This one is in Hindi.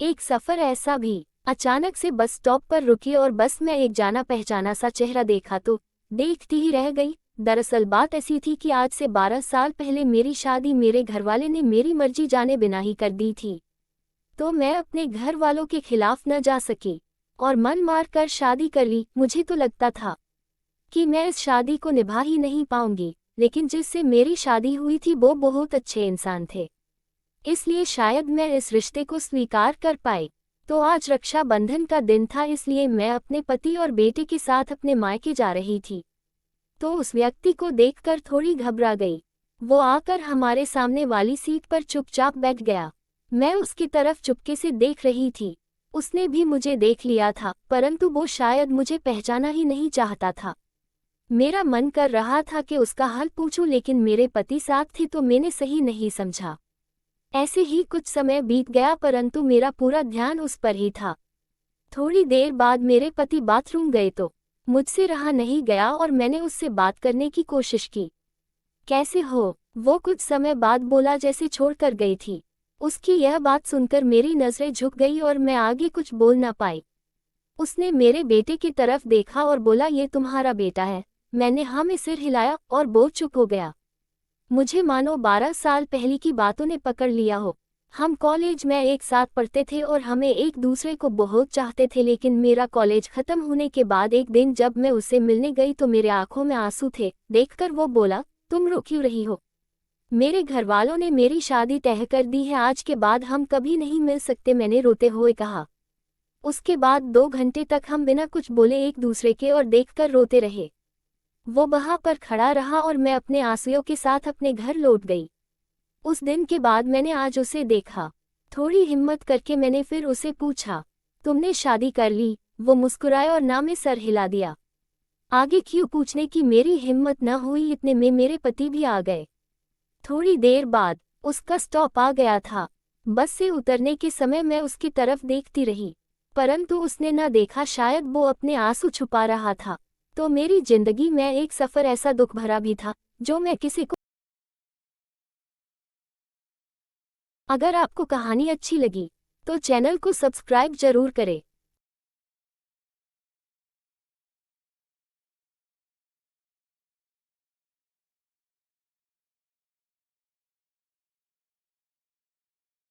एक सफर ऐसा भी। अचानक से बस स्टॉप पर रुकी और बस में एक जाना पहचाना सा चेहरा देखा तो देखती ही रह गई। दरअसल बात ऐसी थी कि आज से 12 साल पहले मेरी शादी मेरे घरवाले ने मेरी मर्जी जाने बिना ही कर दी थी। तो मैं अपने घर वालों के खिलाफ न जा सकी और मन मार कर शादी कर ली। मुझे तो लगता था कि मैं इस शादी को निभा ही नहीं पाऊंगी, लेकिन जिससे मेरी शादी हुई थी वो बहुत अच्छे इंसान थे, इसलिए शायद मैं इस रिश्ते को स्वीकार कर पाई। तो आज रक्षाबंधन का दिन था, इसलिए मैं अपने पति और बेटे के साथ अपने मायके जा रही थी। तो उस व्यक्ति को देखकर थोड़ी घबरा गई। वो आकर हमारे सामने वाली सीट पर चुपचाप बैठ गया। मैं उसकी तरफ चुपके से देख रही थी। उसने भी मुझे देख लिया था, परंतु वो शायद मुझे पहचाना ही नहीं चाहता था। मेरा मन कर रहा था कि उसका हाल पूछूं, लेकिन मेरे पति साथ थे तो मैंने सही नहीं समझा। ऐसे ही कुछ समय बीत गया, परंतु मेरा पूरा ध्यान उस पर ही था। थोड़ी देर बाद मेरे पति बाथरूम गए तो मुझसे रहा नहीं गया और मैंने उससे बात करने की कोशिश की। कैसे हो? वो कुछ समय बाद बोला, जैसे छोड़कर गई थी। उसकी यह बात सुनकर मेरी नजरें झुक गई और मैं आगे कुछ बोल ना पाई। उसने मेरे बेटे की तरफ देखा और बोला, ये तुम्हारा बेटा है? मैंने हाँ में सिर हिलाया और वो चुप हो गया। मुझे मानो 12 साल पहले की बातों ने पकड़ लिया हो। हम कॉलेज में एक साथ पढ़ते थे और हमें एक दूसरे को बहुत चाहते थे, लेकिन मेरा कॉलेज खत्म होने के बाद एक दिन जब मैं उससे मिलने गई तो मेरे आंखों में आंसू थे। देखकर वो बोला, तुम रो क्यों रही हो? मेरे घरवालों ने मेरी शादी तय कर दी है, आज के बाद हम कभी नहीं मिल सकते, मैंने रोते हुए कहा। उसके बाद 2 घंटे तक हम बिना कुछ बोले एक दूसरे के और देखकर रोते रहे। वो वहां पर खड़ा रहा और मैं अपने आंसुओं के साथ अपने घर लौट गई। उस दिन के बाद मैंने आज उसे देखा। थोड़ी हिम्मत करके मैंने फिर उसे पूछा, तुमने शादी कर ली? वो मुस्कुराए और ना में सर हिला दिया। आगे क्यों पूछने की मेरी हिम्मत न हुई, इतने में मेरे पति भी आ गए। थोड़ी देर बाद उसका स्टॉप आ गया था। बस से उतरने के समय मैं उसकी तरफ देखती रही, परंतु उसने न देखा, शायद वो अपने आंसू छुपा रहा था। तो मेरी जिंदगी में एक सफर ऐसा दुख भरा भी था जो मैं किसी को। अगर आपको कहानी अच्छी लगी तो चैनल को सब्सक्राइब जरूर करें।